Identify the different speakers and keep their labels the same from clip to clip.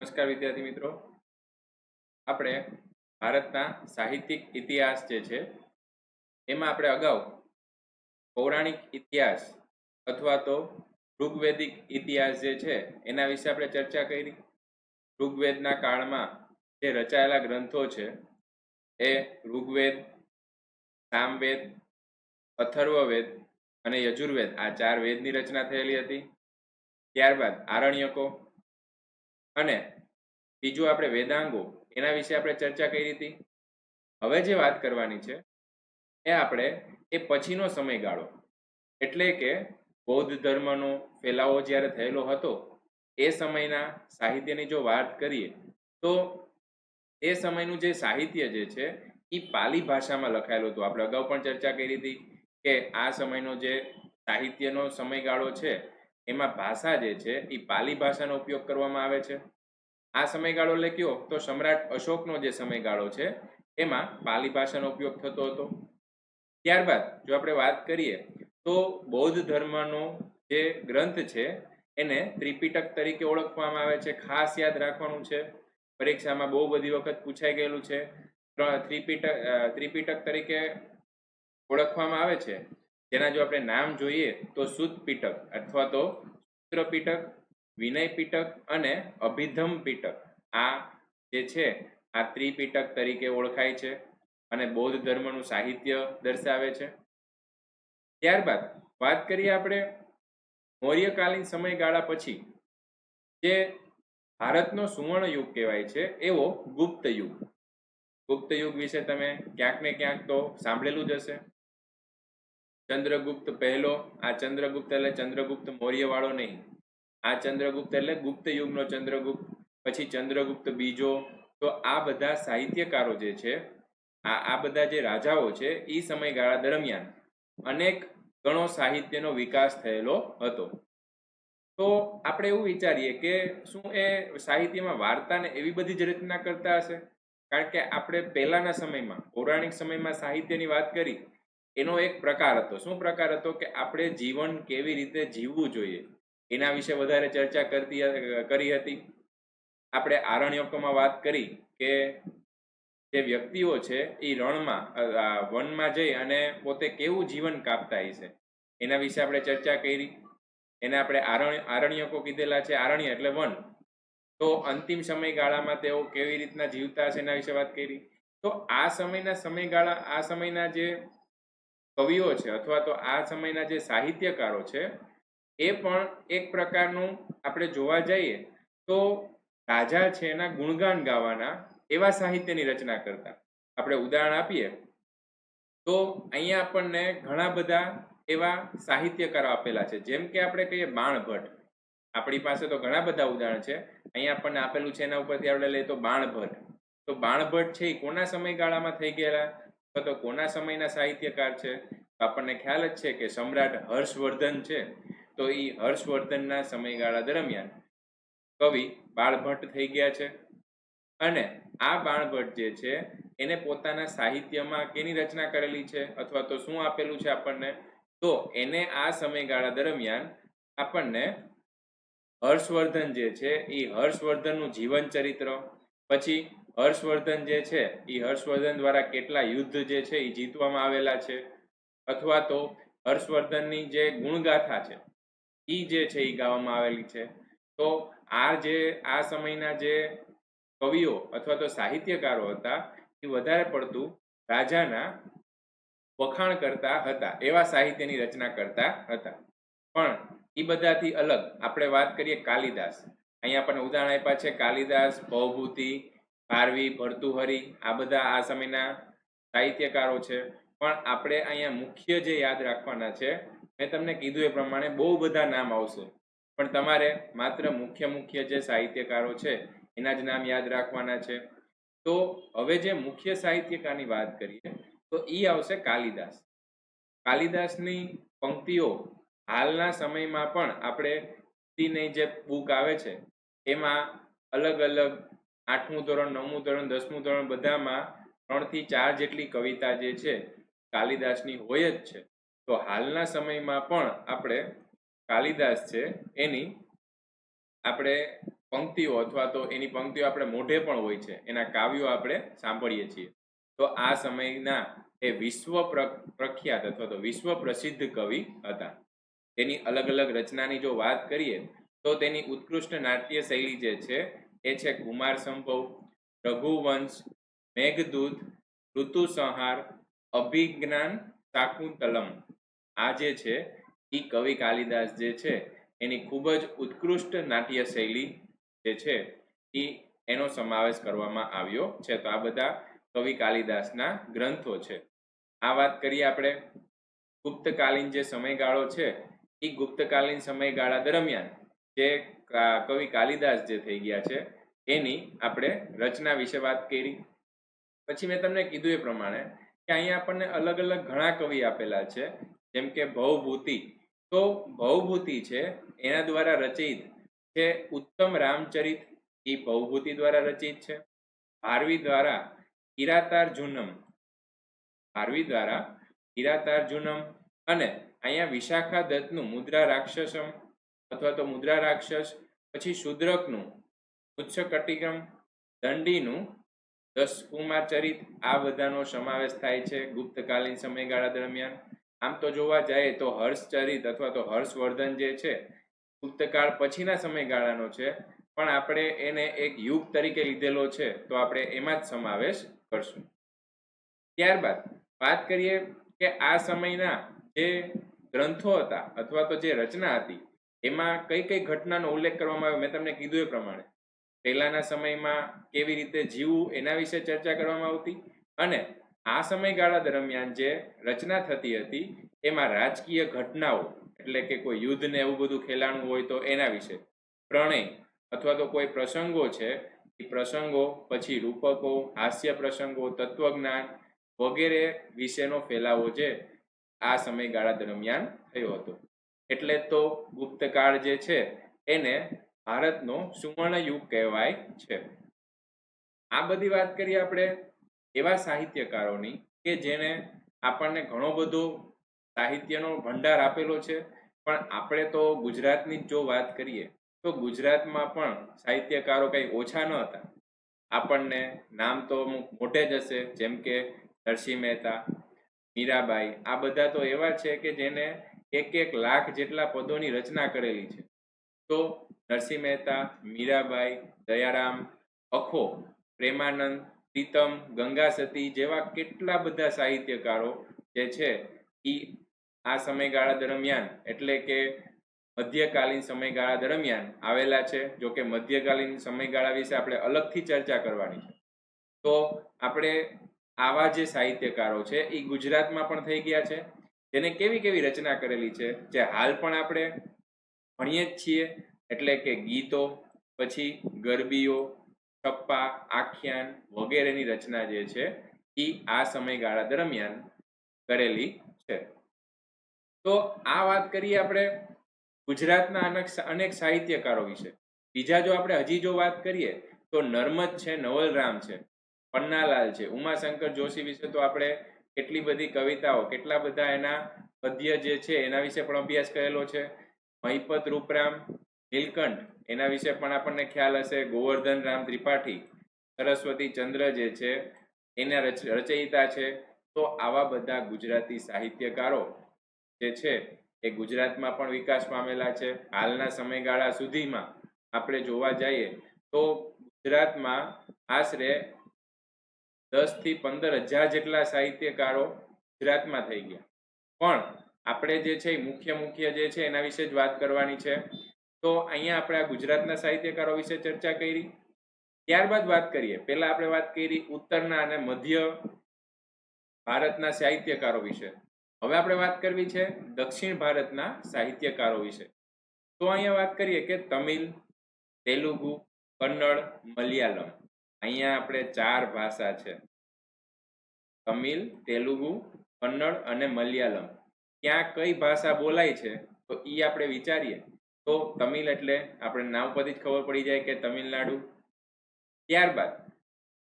Speaker 1: નમસ્કાર વિદ્યાર્થી મિત્રો, આપણે ભારતના સાહિત્યિક ઇતિહાસ જે છે એમાં આપણે અગાઉ પૌરાણિક ઇતિહાસ અથવા તો ઋગ્વેદિક ઇતિહાસ જે છે એના વિશે આપણે ચર્ચા કરી. ઋગ્વેદના કાળમાં જે રચાયેલા ગ્રંથો છે એ ઋગ્વેદ, સામવેદ, અથર્વવેદ અને યજુર્વેદ, આ 4 વેદની રચના થયેલી હતી. ત્યારબાદ આરણ્યકો અને બીજું આપણે વેદાંગો, એના વિશે આપણે ચર્ચા કરી હતી. હવે જે વાત કરવાની છે એ આપણે એ પછીનો સમયગાળો, એટલે કે બૌદ્ધ ધર્મનો ફેલાવો જ્યારે થયેલો હતો એ સમયના સાહિત્યની જો વાત કરીએ તો એ સમયનું જે સાહિત્ય જે છે એ પાલી ભાષામાં લખાયેલું હતું. આપણે અગાઉ પણ ચર્ચા કરી હતી કે આ સમયનો જે સાહિત્યનો સમયગાળો છે એમાં ભાષા જે છે એ પાલી ભાષાનો ઉપયોગ કરવામાં આવે છે. આ સમયગાળો એટલે કયો તો સમ્રાટ અશોકનો જે સમયગાળો છે એમાં પાલી ભાષાનો ઉપયોગ થતો હતો. ત્યારબાદ જો આપણે વાત કરીએ તો બૌદ્ધ ધર્મનો જે ગ્રંથ છે એને ત્રિપિટક તરીકે ઓળખવામાં આવે છે. ખાસ યાદ રાખવાનું છે, પરીક્ષામાં બહુ બધી વખત પૂછાઈ ગયેલું છે. ત્રિપિટક તરીકે ઓળખવામાં આવે છે, જેના જો આપણે નામ જોઈએ તો સુત પિટક અથવા તો સૂત્ર પિટક, વિનય પિટક અને અભિધમ પિટક, આ જે છે આ ત્રિપિટક તરીકે ઓળખાય છે અને બૌદ્ધ ધર્મનું સાહિત્ય દર્શાવે છે. ત્યારબાદ વાત કરીએ આપણે મૌર્યકાલીન સમયગાળા પછી જે ભારતનો સુવર્ણ યુગ કહેવાય છે એવો ગુપ્ત યુગ. ગુપ્ત યુગ વિશે તમે ક્યાંક ને ક્યાંક તો સાંભળેલું જ હશે. ચંદ્રગુપ્ત પહેલો, આ ચંદ્રગુપ્ત એટલે ચંદ્રગુપ્ત મૌર્ય વાળો નહીં, આ ચંદ્રગુપ્ત એટલે ગુપ્ત યુગનો ચંદ્રગુપ્ત. પછી ચંદ્રગુપ્ત બીજો. તો આ બધા સાહિત્યકારો જે છે, આ બધા જે રાજાઓ છે એ સમયગાળા દરમિયાન અનેક ગણો સાહિત્યનો વિકાસ થયેલો હતો. તો આપણે એવું વિચારીએ કે શું એ સાહિત્યમાં વાર્તાને એવી બધી જ રચના કરતા હશે? કારણ કે આપણે પહેલાના સમયમાં પૌરાણિક સમયમાં સાહિત્યની વાત કરી, એનો એક પ્રકાર હતો. શું પ્રકાર હતો? કે આપણે જીવન કેવી રીતે જીવવું જોઈએ એના વિશે વધારે ચર્ચા કરી હતી. આપણે આરણ્યકોમાં વાત કરી કે જે વ્યક્તિઓ છે એ રણમાં વનમાં જઈ અને પોતે કેવું જીવન કાપતા હશે એના વિશે આપણે ચર્ચા કરી. એને આપણે આરણ્યકો કીધેલા છે. આરણ્ય એટલે વન. તો અંતિમ સમયગાળામાં તેઓ કેવી રીતના જીવતા હશે એના વિશે વાત કરી. તો આ સમયના જે કવિઓ છે અથવા તો આ સમયના જે સાહિત્યકારો છે એ પણ એક પ્રકારનું આપણે જોવા જઈએ તો રાજા છે એના ગુણગાન ગાવાના એવા સાહિત્યની રચના કરતા. આપણે ઉદાહરણ આપીએ તો અહીંયા આપણને ઘણા બધા એવા સાહિત્યકારો આપેલા છે. જેમ કે આપણે કહીએ બાણભટ્ટ, આપણી પાસે તો ઘણા બધા ઉદાહરણ છે. અહીંયા આપણને આપેલું છે, એના ઉપરથી આપણે લઈએ તો બાણભટ્ટ. તો બાણભટ્ટ છે એ કોના સમયગાળામાં થઈ ગયેલા અથવા તો કોના સમયના સાહિત્યકાર છે? તો આપણને ખ્યાલ જ છે કે સમ્રાટ હર્ષવર્ધન છે, તો એ હર્ષવર્ધનના સમયગાળા દરમિયાન કવિ બાણભટ્ટ થઈ ગયા છે. અને આ બાણભટ્ટ જે છે એને પોતાના સાહિત્યમાં કેની રચના કરેલી છે અથવા તો શું આપેલું છે આપણને? તો એને આ સમયગાળા દરમિયાન આપણને હર્ષવર્ધન જે છે એ હર્ષવર્ધનનું જીવન ચરિત્ર, પછી હર્ષવર્ધન જે છે એ હર્ષવર્ધન દ્વારા કેટલા યુદ્ધ જે છે એ જીતવામાં આવેલા છે, અથવા તો હર્ષવર્ધનની જે ગુણગાથા છે એ જે છે એ ગાવામાં આવેલી છે. તો આ સમયના જે કવિઓ અથવા તો સાહિત્યકારો હતા એ વધારે પડતું રાજાના વખાણ કરતા હતા, એવા સાહિત્યની રચના કરતા હતા. પણ એ બધાથી અલગ આપણે વાત કરીએ કાલિદાસ. અહીંયા આપણને ઉદાહરણ આપ્યા છે કાલિદાસ, ભવભૂતિ, ભારવી, ભર્તુહરી, આ બધા આ સમયના સાહિત્યકારો છે. પણ આપણે અહીંયા મુખ્ય જે યાદ રાખવાના છે, મેં તમને કીધું એ પ્રમાણે બહુ બધા નામ આવશે, પણ તમારે માત્ર મુખ્ય જે સાહિત્યકારો છે એના જ નામ યાદ રાખવાના છે. તો હવે જે મુખ્ય સાહિત્યકારની વાત કરીએ તો એ આવશે કાલિદાસ. કાલિદાસની પંક્તિઓ હાલના સમયમાં પણ આપણે જે બુક આવે છે એમાં અલગ અલગ 8મું ધોરણ, 9મું ધોરણ, 10મું ધોરણ બધામાં 3 થી 4 જેટલી કવિતા જે છે કાલિદાસની હોય જ છે. તો હાલના સમયમાં પણ આપણે કાલિદાસ છે એની આપણે પંક્તિઓ અથવા તો એની પંક્તિઓ આપણે મોઢે પણ હોય છે, એના કાવ્યો આપણે સાંભળીએ છીએ. તો આ સમયના એ વિશ્વ પ્રખ્યાત અથવા તો વિશ્વ પ્રસિદ્ધ કવિ હતા. તેની અલગ અલગ રચનાની જો વાત કરીએ તો તેની ઉત્કૃષ્ટ નાટ્ય શૈલી જે છે એ છે કુમાર સંભવ, રઘુવંશ, મેઘદૂત, ઋતુસંહાર, અભિજ્ઞાન શાકુંતલમ. આ જે છે એ કવિ કાલિદાસ જે છે એની ખૂબ જ ઉત્કૃષ્ટ નાટ્ય શૈલી જે છે એનો સમાવેશ કરવામાં આવ્યો છે. તો આ બધા કવિ કાલિદાસના ગ્રંથો છે. આ વાત કરીએ આપણે ગુપ્તકાલીન જે સમયગાળો છે એ ગુપ્તકાલીન સમયગાળા દરમિયાન જે કવિ કાલિદાસ જે થઈ ગયા છે એની આપણે રચના વિશે વાત કરી. પછી મેં તમને કીધું એ પ્રમાણે કે અહીંયા આપણને અલગ અલગ ઘણા કવિ આપેલા છે, જેમ કે ભવભૂતિ. તો ભવભૂતિ છે એના દ્વારા રચિત છે ઉત્તમ રામચરિત, એ ભવભૂતિ દ્વારા રચિત છે. ભારવી દ્વારા કિરાતાર્જુનમ, ભારવી દ્વારા કિરાતાર્જુનમ, અને અહીંયા વિશાખા દત્તનું મુદ્રા રાક્ષસમ અથવા તો મુદ્રા રાક્ષસ, પછી શુદ્રકનું ઉચ્છકટિકમ, દંડીનું દશકુમાર ચરિત. આ બધાનો સમાવેશ થાય છે ગુપ્તકાલીન સમયગાળા દરમિયાન. આમ તો જોવા જાય તો હર્ષચરિત અથવા તો હર્ષવર્ધન જે છે ગુપ્તકાળ પછીના સમયગાળાનો છે, પણ આપણે એને એક યુગ તરીકે લીધેલો છે તો આપણે એમાં જ સમાવેશ કરશું. ત્યારબાદ વાત કરીએ કે આ સમયના જે ગ્રંથો હતા અથવા તો જે રચના હતી એમાં કઈ કઈ ઘટનાનો ઉલ્લેખ કરવામાં આવ્યો. મેં તમને કીધું એ પ્રમાણે પહેલાના સમયમાં કેવી રીતે જીવવું એના વિશે ચર્ચા કરવામાં આવતી, અને આ સમયગાળા દરમિયાન જે રચના થતી હતી એમાં રાજકીય ઘટનાઓ એટલે કે કોઈ યુદ્ધ ને એવું બધું ખેલાણું હોય તો એના વિશે, પ્રણય અથવા તો કોઈ પ્રસંગો છે એ પ્રસંગો, પછી રૂપકો, હાસ્ય પ્રસંગો, તત્વજ્ઞાન વગેરે વિશેનો ફેલાવો જે આ સમયગાળા દરમિયાન થયો હતો. એટલે તો ગુપ્તકાળ જે છે એને ભારતનો સુવર્ણ યુગ કહેવાય છે. આ બધી વાત કરીએ આપણે એવા સાહિત્યકારોની કે જેને આપણને ઘણો બધો સાહિત્યનો ભંડાર આપેલો છે, પણ આપણે તો ગુજરાતની જો વાત કરીએ તો ગુજરાતમાં પણ સાહિત્યકારો કંઈ ઓછા ન હતા. આપણને નામ તો અમુક મોટે જ હશે, જેમ કે નરસિંહ મહેતા, મીરાબાઈ. આ બધા તો એવા છે કે જેને 1 લાખ જેટલા પદોની રચના કરેલી છે. તો નરસિંહ મહેતા, મીરાબાઈ, દયારામ, અખો, પ્રેમાનંદ, પ્રીતમ, ગંગાસતી જેવા કેટલા બધા સાહિત્યકારો જે છે એ આ સમયગાળા દરમિયાન એટલે કે મધ્યકાલીન સમયગાળા દરમિયાન આવેલા છે. જો કે મધ્યકાલીન સમયગાળા વિશે આપણે અલગથી ચર્ચા કરવાની છે. તો આપણે આવા જે સાહિત્યકારો છે એ ગુજરાતમાં પણ થઈ ગયા છે, જેને કેવી કેવી રચના કરેલી છે જે હાલ પણ આપણે ભણીએ જ છીએ, એટલે કે ગીતો, પછી ગરબીઓ, છપ્પા, આખ્યાન વગેરેની રચના જે છે એ આ સમયગાળા દરમિયાન કરેલી છે. તો આ વાત કરીએ આપણે ગુજરાતના અનેક સાહિત્યકારો વિશે. બીજા જો આપણે હજી જો વાત કરીએ તો નર્મદ છે, નવલરામ છે, પન્નાલાલ છે, ઉમાશંકર જોશી વિશે તો આપણે કેટલી બધી કવિતાઓ, કેટલા બધા એના પદ્ય જે છે એના વિશે પણ અભ્યાસ કરેલો છે. મહિપત રૂપરામ, નીલકંઠ એના વિશે પણ આપણને ખ્યાલ હશે. ગોવર્ધન રામ ત્રિપાઠી, સરસ્વતી ચંદ્ર જે છે એના રચયિતા છે. તો આવા બધા ગુજરાતી સાહિત્યકારો જે છે એ ગુજરાતમાં પણ વિકાસ પામેલા છે. હાલના સમયગાળા સુધીમાં આપણે જોવા જઈએ તો ગુજરાતમાં આશરે 10 થી 15 હજાર જેટલા સાહિત્યકારો ગુજરાતમાં થઈ ગયા. પણ આપણે જે છે મુખ્ય જે છે એના વિશે જ વાત કરવાની છે. તો અહીંયા આપણે આ ગુજરાતના સાહિત્યકારો વિશે ચર્ચા કરી. ત્યારબાદ વાત કરીએ, પહેલા આપણે વાત કરી ઉત્તરના અને મધ્ય ભારતના સાહિત્યકારો વિશે. હવે આપણે વાત કરવી છે દક્ષિણ ભારતના સાહિત્યકારો વિશે. તો અહીંયા વાત કરીએ કે તમિલ, તેલુગુ, કન્નડ, મલયાલમ. અહીંયા આપણે 4 ભાષા છે, તમિલ, તેલુગુ, કન્નડ અને મલયાલમ. ક્યાં કઈ ભાષા બોલાય છે તો એ આપણે વિચારીએ તો તમિલ એટલે આપણે નામ પરથી જ ખબર પડી જાય કે તમિલનાડુ. ત્યારબાદ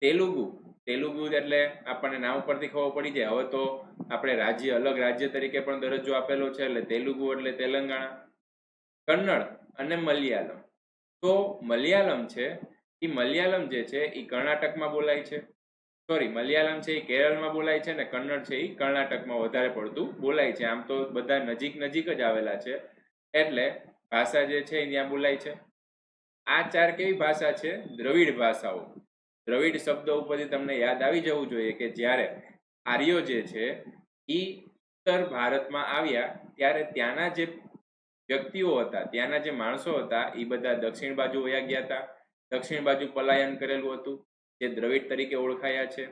Speaker 1: તેલુગુ, તેલુગુ એટલે આપણને નામ પરથી ખબર પડી જાય. હવે તો આપણે અલગ રાજ્ય તરીકે પણ દરજ્જો આપેલો છે એટલે તેલુગુ એટલે તેલંગાણા. કન્નડ અને મલયાલમ. તો તો મલયાલમ છે એ મલયાલમ જે છે એ કર્ણાટકમાં બોલાય છે, સોરી મલયાલમ છે એ કેરળમાં બોલાય છે અને કન્નડ છે એ કર્ણાટકમાં વધારે પડતું બોલાય છે. આમ તો બધા નજીક નજીક જ આવેલા છે એટલે ભાષા જે છે એ ત્યાં બોલાય છે. આ ચાર કેવી ભાષા છે? દ્રવિડ ભાષાઓ. દ્રવિડ શબ્દ ઉપરથી તમને યાદ આવી જવું જોઈએ કે જ્યારે આર્યો જે છે એ ઉત્તર ભારતમાં આવ્યા ત્યારે ત્યાંના જે વ્યક્તિઓ હતા, ત્યાંના જે માણસો હતા એ બધા દક્ષિણ બાજુ વયા ગયા હતા, દક્ષિણ બાજુ પલાયન કરેલું હતું, જે દ્રવિડ તરીકે ઓળખાયા છે.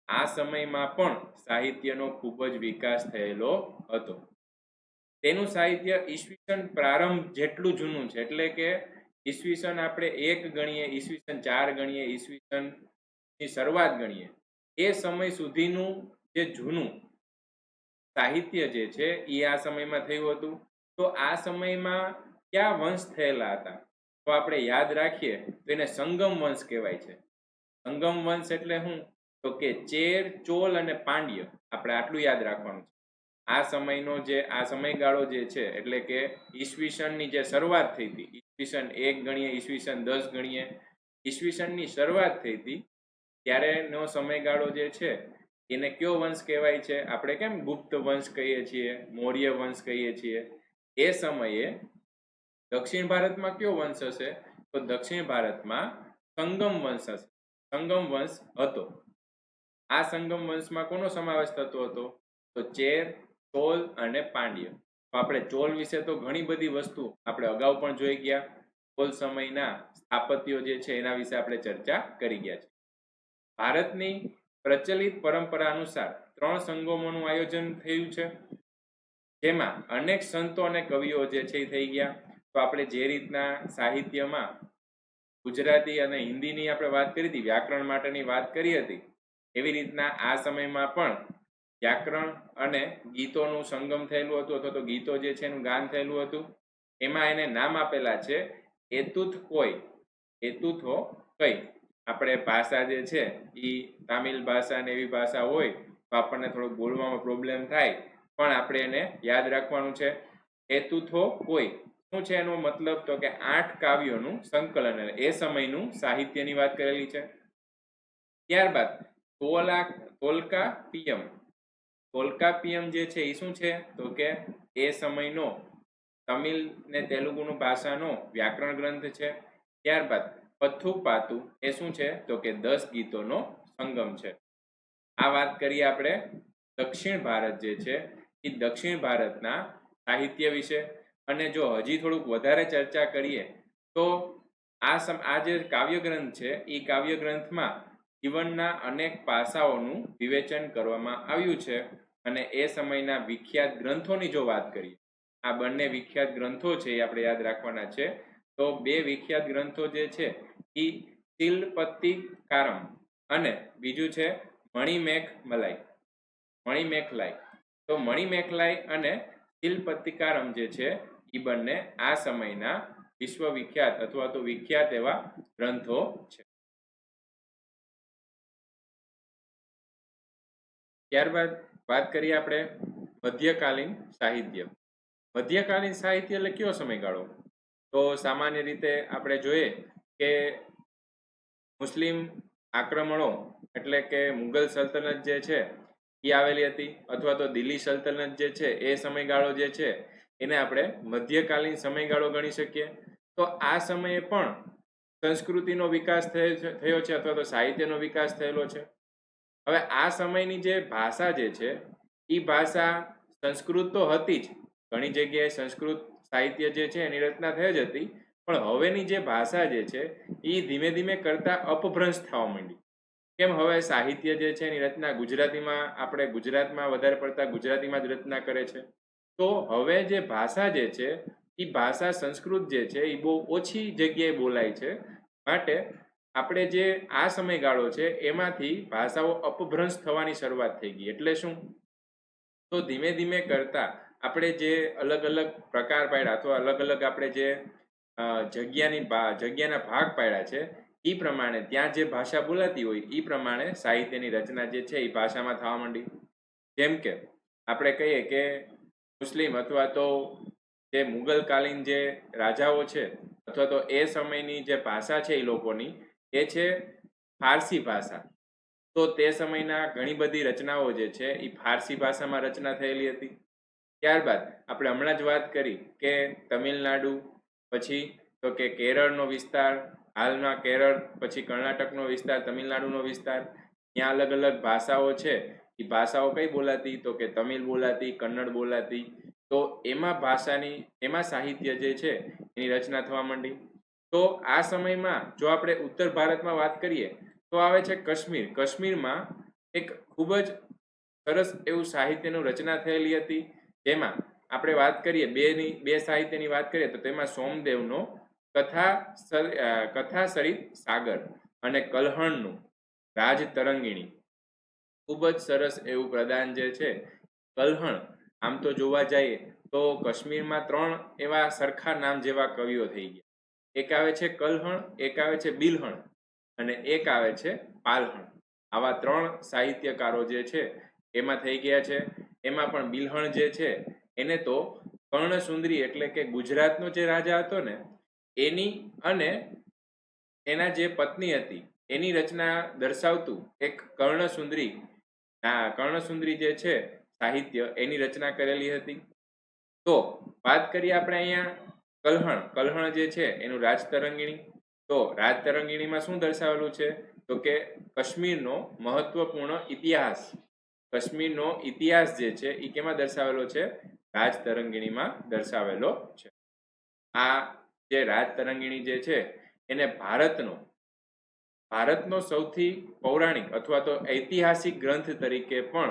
Speaker 1: આ સમયમાં પણ સાહિત્યનો ખૂબ જ વિકાસ થયેલો હતો. તેનું સાહિત્ય ઈસવીસન પ્રારંભ જેટલું જૂનું છે, એટલે કે ઈસવીસન આપણે 1 ગણીએ, ઈસવીસન 4 ગણીએ, ઈસવીસન ની શરૂઆત ગણીએ, એ સમય સુધીનું જે જૂનું સાહિત્ય જે છે એ આ સમયમાં થયું હતું. તો આ સમયમાં કયા વંશ થયેલા હતા? તો આપણે યાદ રાખીએ તો એને સંગમ વંશ કહેવાય છે. સંગમ વંશ એટલે શું? તો કે ચેર, ચોલ અને પાંડ્ય. આપણે આટલું યાદ રાખવાનું છે. આ સમયનો જે આ સમયગાળો જે છે એટલે કે ઈસવીસનની જે શરૂઆત થઈ હતી, ઈસવીસન 1 ગણીએ, ઈસવીસન 10 ગણીએ, ઈસવીસનની શરૂઆત થઈ હતી ત્યારેનો સમયગાળો જે છે એને કયો વંશ કહેવાય છે? આપણે કેમ ગુપ્ત વંશ કહીએ છીએ, મૌર્ય વંશ કહીએ છીએ, એ સમયે દક્ષિણ ભારતમાં કયો વંશ હશે? તો દક્ષિણ ભારતમાં સંગમ વંશ હશે, સંગમ વંશ હતો. આ સંગમ વંશમાં કોનો સમાવેશ થતો હતો? તો ચેર, ચોલ અને પાંડ્ય. આપણે ચોલ વિશે તો ઘણી બધી વસ્તુ આપણે અગાઉ પણ જોઈ ગયા. ચોલ સમયના સ્થાપત્યો જે છે એના વિશે આપણે ચર્ચા કરી ગયા છે. ભારતની પ્રચલિત પરંપરા અનુસાર 3 સંગમોનું આયોજન થયું છે, જેમાં અનેક સંતો અને કવિઓ જે છે એ થઈ ગયા. તો આપણે જે રીતના સાહિત્યમાં ગુજરાતી અને હિન્દીની આપણે વાત કરી હતી, વ્યાકરણ માટેની વાત કરી હતી, એવી રીતના આ સમયમાં પણ વ્યાકરણ અને ગીતોનું સંગમ થયેલું હતું, અથવા તો ગીતો જે છે એનું ગાન થયેલું હતું. એમાં એને નામ આપેલા છે એતુથ કોઈ, એતુથો કઈ. આપણે ભાષા જે છે એ તામિલ ભાષા ને એવી ભાષા હોય તો આપણને થોડુંક બોલવામાં પ્રોબ્લેમ થાય, પણ આપણે એને યાદ રાખવાનું છે. એતુથો કોઈ શું છે એનો મતલબ? તો કે 8 કાવ્યોનું સંકલન, એ સમયનું સાહિત્યની વાત કરેલી છે. ત્યારબાદ તોલ્કાપિયમ. તોલ્કાપિયમ જે છે એ શું છે? તો કે એ સમયનો તમિલ ને તેલુગુનું ભાષાનો વ્યાકરણ ગ્રંથ છે. ત્યારબાદ પથ્થુપાતુ એ શું છે? તો કે 10 ગીતોનો સંગમ છે. આ વાત કરીએ આપણે દક્ષિણ ભારત જે છે એ દક્ષિણ ભારતના સાહિત્ય વિશે. અને જો હજી થોડુંક વધારે ચર્ચા કરીએ તો આ જે કાવ્ય ગ્રંથ છે એ કાવ્ય ગ્રંથમાં જીવનના અનેક પાસાઓનું વિવેચન કરવામાં આવ્યું છે. અને એ સમયના વિખ્યાત ગ્રંથોની જો વાત કરીએ, આ બંને વિખ્યાત ગ્રંથો છે એ આપણે યાદ રાખવાના છે. તો 2 વિખ્યાત ગ્રંથો જે છે એ શિલપત્તિકારમ અને બીજું છે મણિમેખલાઈ. તો મણિમેખલાઈ અને શિલપત્તિકારમ જે છે એ બંને આ સમયના વિશ્વવિખ્યાત અથવા તો વિખ્યાત એવા ગ્રંથો છે. ત્યારબાદ વાત કરીએ આપણે મધ્યકાલીન સાહિત્ય. મધ્યકાલીન સાહિત્ય એટલે કયો સમયગાળો? તો સામાન્ય રીતે આપણે જોઈએ કે મુસ્લિમ આક્રમણો એટલે કે મુગલ સલ્તનત જે છે એ આવેલી હતી, અથવા તો દિલ્હી સલ્તનત જે છે એ સમયગાળો જે છે એને આપણે મધ્યકાલીન સમયગાળો ગણી શકીએ. તો આ સમયે પણ સંસ્કૃતિનો વિકાસ થયો છે અથવા તો સાહિત્યનો વિકાસ થયેલો છે. હવે આ સમયની જે ભાષા જે છે એ ભાષા સંસ્કૃત તો હતી જ, ઘણી જગ્યાએ સંસ્કૃત સાહિત્ય જે છે એની રચના થઈ જ હતી, પણ હવેની જે ભાષા જે છે એ ધીમે ધીમે કરતા અપભ્રંશ થવા માંડી. કેમ? હવે સાહિત્ય જે છે એની રચના ગુજરાતીમાં, આપણે ગુજરાતમાં વધારે પડતા ગુજરાતીમાં જ રચના કરે છે. તો હવે જે ભાષા જે છે એ ભાષા સંસ્કૃત જે છે એ બહુ ઓછી જગ્યાએ બોલાય છે. માટે આપણે જે આ સમયગાળો છે એમાંથી ભાષાઓ અપભ્રંશ થવાની શરૂઆત થઈ ગઈ. એટલે શું? તો ધીમે ધીમે કરતા આપણે જે અલગ અલગ પ્રકાર પાડ્યા અથવા અલગ અલગ આપણે જે જગ્યાના ભાગ પાડ્યા છે એ પ્રમાણે ત્યાં જે ભાષા બોલાતી હોય એ પ્રમાણે સાહિત્યની રચના જે છે એ ભાષામાં થવા માંડી. જેમ કે આપણે કહીએ કે મુસ્લિમ અથવા તો જે મુગલકાલીન જે રાજાઓ છે અથવા તો એ સમયની જે ભાષા છે એ લોકોની એ છે ફારસી ભાષા. તો તે સમયના ઘણી બધી રચનાઓ જે છે એ ફારસી ભાષામાં રચના થયેલી હતી. ત્યારબાદ આપણે હમણાં જ વાત કરી કે તમિલનાડુ, પછી તો કે કેરળનો વિસ્તાર, હાલમાં કેરળ, પછી કર્ણાટકનો વિસ્તાર, તમિલનાડુનો વિસ્તાર, ત્યાં અલગ અલગ ભાષાઓ છે. એ ભાષાઓ કઈ બોલાતી? તો કે તમિલ બોલાતી, કન્નડ બોલાતી. તો એમાં સાહિત્ય જે છે એની રચના થવા માંડી. તો આ સમયમાં જો આપણે ઉત્તર ભારતમાં વાત કરીએ તો આવે છે કાશ્મીર. કાશ્મીરમાં એક ખૂબ જ સરસ એવું સાહિત્યનું રચના થયેલી હતી. જેમાં આપણે વાત કરીએ બે સાહિત્યની વાત કરીએ તો તેમાં સોમદેવનો કથા સરિત સાગર અને કલ્હણનું રાજ તરંગિણી, ખૂબ જ સરસ એવું પ્રદાન જે છે. કલ્હણ, આમ તો જોવા જઈએ તો કાશ્મીરમાં 3 એવા સરખા નામ જેવા કવિઓ થઈ ગયા. એક આવે છે કલ્હણ, એક આવે છે બિલહણ અને એક આવે છે પાલહણ. આવા 3 સાહિત્યકારો જે છે એમાં થઈ ગયા છે. એમાં પણ બિલહણ જે છે એને તો કર્ણસુંદરી એટલે કે ગુજરાતનો જે રાજા હતો ને એની અને એના જે પત્ની હતી એની રચના દર્શાવતું એક કર્ણસુંદરી જે છે સાહિત્ય એની રચના કરેલી હતી. તો વાત કરીએ આપણે અહીંયા કલ્હણ જે છે એનું રાજતરંગિણી. તો રાજતરંગિણીમાં શું દર્શાવેલું છે? તો કે કાશ્મીરનો મહત્વપૂર્ણ ઇતિહાસ, કાશ્મીરનો ઇતિહાસ જે છે એ કેમાં દર્શાવેલો છે? રાજતરંગિણીમાં દર્શાવેલો છે. આ જે રાજતરંગિણી જે છે એને ભારતનો સૌથી પૌરાણિક અથવા તો ઐતિહાસિક ગ્રંથ તરીકે પણ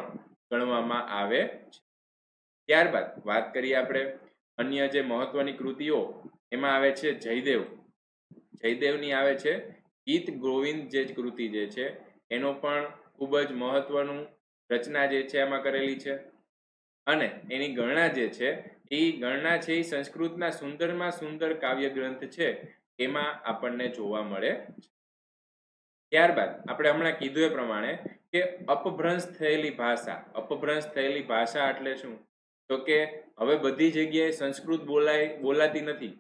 Speaker 1: ગણવામાં આવે છે. ત્યારબાદ વાત કરીએ આપણે અન્ય જે મહત્વની કૃતિઓ, એમાં આવે છે જયદેવની આવે છે ગીત ગોવિંદ જે કૃતિ જે છે એનો પણ ખૂબ જ મહત્વનું રચના જે છે એમાં કરેલી છે. અને એની ગણના જે છે એ સંસ્કૃતના સુંદરમાં સુંદર કાવ્ય ગ્રંથ છે એમાં આપણને જોવા મળે છે. ત્યારબાદ આપણે હમણાં કીધું એ પ્રમાણે કે અપભ્રંશ થયેલી ભાષા એટલે શું? તો કે હવે બધી જગ્યાએ સંસ્કૃત બોલાતી નથી.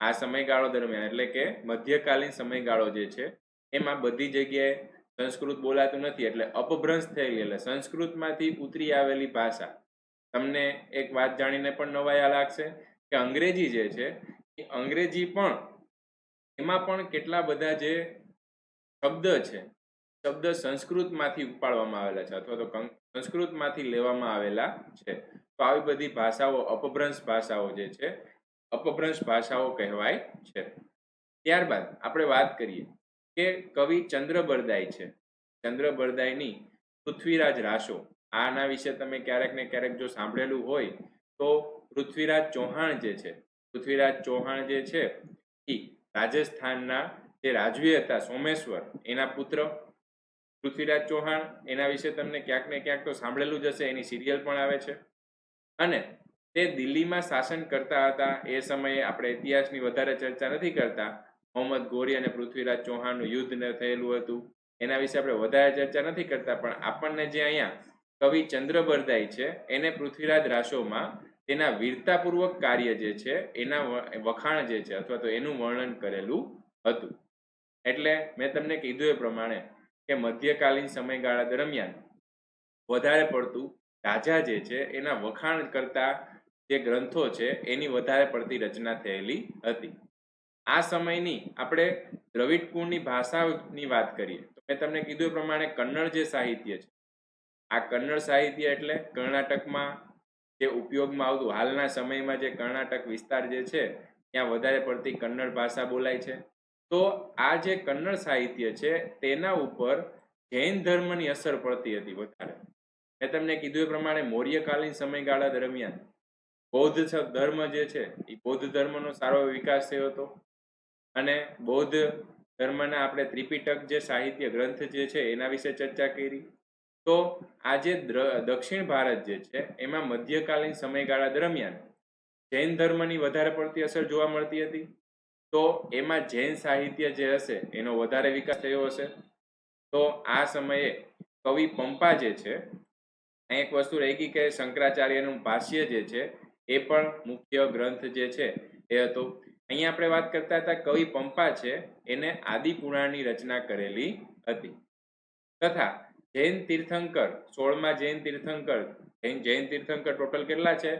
Speaker 1: આ સમયગાળો દરમિયાન એટલે કે મધ્યકાલીન સમયગાળો જે છે એમાં બધી જગ્યાએ સંસ્કૃત બોલાતું નથી. એટલે અપભ્રંશ થયેલી એટલે સંસ્કૃતમાંથી ઉતરી આવેલી ભાષા. તમને એક વાત જાણીને પણ નવાઈ લાગશે કે અંગ્રેજી જે છે એ અંગ્રેજી પણ એમાં પણ કેટલા બધા જે શબ્દ સંસ્કૃતમાંથી ઉપાડવામાં આવેલા છે અથવા તો સંસ્કૃતમાંથી લેવામાં આવેલા છે. તો આવી બધી ભાષાઓ અપભ્રંશ ભાષાઓ કહેવાય છે. ત્યારબાદ આપણે વાત કરીએ કે કવિ ચંદ્રબરદાઈ છે. ચંદ્રબરદાઈની પૃથ્વીરાજ રાસો, આના વિશે તમે ક્યારેક ને ક્યારેક જો સાંભળેલું હોય તો પૃથ્વીરાજ ચૌહાણ જે છે એ રાજસ્થાનના જે રાજવી હતા સોમેશ્વર, એના પુત્ર પૃથ્વીરાજ ચૌહાણ. એના વિશે તમને ક્યાંક ને ક્યાંક તો સાંભળેલું જ હશે, એની સિરિયલ પણ આવે છે. અને તે દિલ્હીમાં શાસન કરતા હતા. એ સમયે આપણે ઇતિહાસની વધારે ચર્ચા નથી કરતા. મોહમ્મદ ગોરી અને પૃથ્વીરાજ ચૌહાણનું યુદ્ધ થયેલું હતું, એના વિશે આપણે વધારે ચર્ચા નથી કરતા. પણ આપણને જે અહીંયા કવિ ચંદ્રબરદાઈ છે એને પૃથ્વીરાજ રાસોમાં તેના વીરતાપૂર્વક કાર્ય જે છે એના વખાણ જે છે અથવા તો એનું વર્ણન કરેલું હતું. એટલે મેં તમને કીધું એ પ્રમાણે કે મધ્યકાલીન સમયગાળા દરમિયાન વધારે પડતું રાજા જે છે એના વખાણ કરતા જે ગ્રંથો છે એની વધારે પડતી રચના થયેલી હતી. આ સમયની આપણે દ્રવિડ કુળની ભાષાની વાત કરીએ તો મેં તમને કીધું એ પ્રમાણે કન્નડ જે સાહિત્ય છે, આ કન્નડ સાહિત્ય એટલે કર્ણાટકમાં જે ઉપયોગમાં આવતું, હાલના સમયમાં જે કર્ણાટક વિસ્તાર જે છે ત્યાં વધારે પડતી કન્નડ ભાષા બોલાય છે. તો આ જે કન્નડ સાહિત્ય છે તેના ઉપર જૈન ધર્મની અસર પડતી હતી વધારે. મેં તમને કીધું એ પ્રમાણે મૌર્યકાલીન સમયગાળા દરમિયાન બૌદ્ધ ધર્મ જે છે એ બૌદ્ધ ધર્મનો સારો વિકાસ થયો હતો. અને બૌદ્ધ ધર્મના આપણે ત્રિપિટક જે સાહિત્ય ગ્રંથ જે છે એના વિશે ચર્ચા કરી. તો આજે દક્ષિણ ભારત જે છે એમાં મધ્યકાલીન સમયગાળા દરમિયાન જૈન ધર્મની વધારે પડતી અસર જોવા મળતી હતી. તો એમાં જૈન સાહિત્ય જે હશે એનો વધારે વિકાસ થયો હશે. તો આ સમયે કવિ પંપા જે છે, એક વસ્તુ રહી ગઈ કે શંકરાચાર્યનું ભાષ્ય જે છે એ પણ મુખ્ય ગ્રંથ જે છે એ હતો. અહીંયા આપણે વાત કરતા હતા કવિ પંપા છે એને આદિ પુરાણની રચના કરેલી હતી. તથા જૈન તીર્થંકર 16મા જૈન તીર્થંકર જૈન તીર્થંકર ટોટલ કેટલા છે?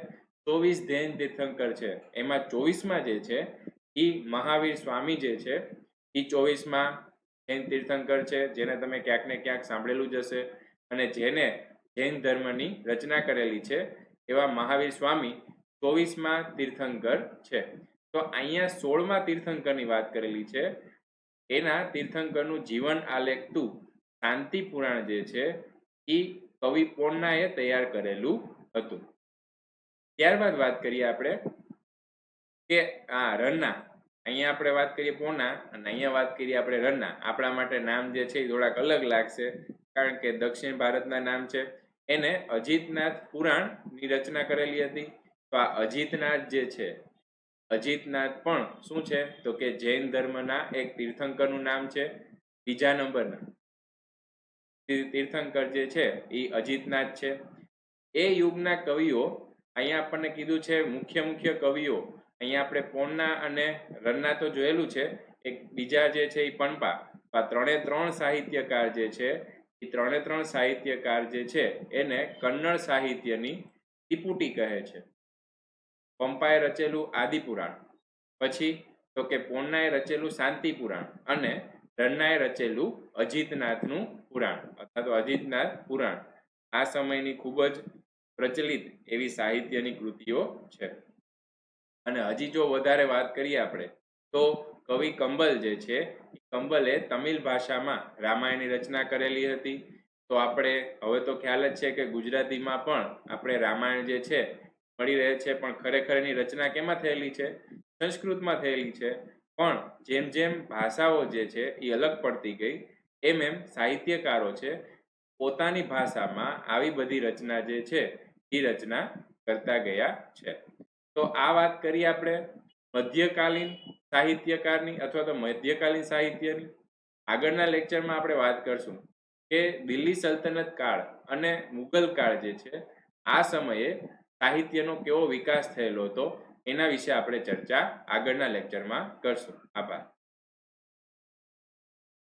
Speaker 1: 24 જૈન તીર્થંકર છે. એમાં 24મા જે છે એ મહાવીર સ્વામી જે છે એ 24મા જૈન તીર્થંકર છે, જેને તમે ક્યાંક ને ક્યાંક સાંભળેલું જ હશે. અને જેને જૈન ધર્મની રચના કરેલી છે એવા મહાવીર સ્વામી 24મા તીર્થંકર છે. તો અહીંયા 16મા તીર્થંકરની વાત કરેલી છે. એના તીર્થંકરનું જીવન આલેખતું શાંતિ પુરાણ જે છે એ કવિ પોન્નાએ તૈયાર કરેલું હતું. ત્યારબાદ વાત કરીએ આપણે કે આ રન્ના. અહીંયા આપણે વાત કરીએ પોના અને અહીંયા વાત કરીએ આપણે રન્ના. આપણા માટે નામ જે છે એ થોડાક અલગ લાગશે, કારણ કે દક્ષિણ ભારતના નામ છે. એને અજીતનાથ પુરાણની રચના કરેલી હતી. તો આ અજીતનાથ જે છે, અજીતનાથ પણ શું છે તો કે જૈન ધર્મના એક તીર્થંકરનું નામ છે. બીજા નંબરના તીર્થંકર જે છે એ અજીતનાથ છે. એ યુગના કવિઓ અહીંયા આપણને કીધું છે મુખ્ય કવિઓ. અહીંયા આપણે પોન્ના અને રન્ના તો જોયેલું છે. એક બીજા જે છે એ પંપા. આ 3 સાહિત્યકાર જે છે એ 3 સાહિત્યકાર જે છે એને કન્નડ સાહિત્યની ત્રિપુટી કહે છે. પંપાએ રચેલું આદિપુરાણ, પછી તો કે પોન્નાએ રચેલું શાંતિ પુરાણ અને રન્નાએ રચેલું અજીતનાથનું પુરાણ અથવા તો અજીતનાથ પુરાણ. આ સમયની ખૂબ જ પ્રચલિત એવી સાહિત્યની કૃતિઓ છે. અને હજી જો વધારે વાત કરીએ આપણે તો કવિ કંબલ જે છે કંબલે તમિલ ભાષામાં રામાયણની રચના કરેલી હતી. તો આપણે હવે તો ખ્યાલ જ છે કે ગુજરાતીમાં પણ આપણે રામાયણ જે છે મળી રહે છે, પણ ખરેખર એની રચના કેમાં થયેલી છે? સંસ્કૃતમાં થયેલી છે. પણ જેમ જેમ ભાષાઓ જે છે એ અલગ પડતી ગઈ એમ સાહિત્યકારો છે પોતાની ભાષામાં આવી બધી રચના જે છે એ રચના કરતા ગયા છે. તો આ વાત કરી આપણે મધ્યકાલીન સાહિત્યકારની અથવા તો મધ્યકાલીન સાહિત્યની. આગળના લેક્ચરમાં આપણે વાત કરશું કે દિલ્હી સલ્તનત કાળ અને મુગલ કાળ જે છે આ સમયે સાહિત્યનો કેવો વિકાસ થયેલો હતો એના વિશે આપણે ચર્ચા આગળના લેક્ચરમાં કરશું. આભાર.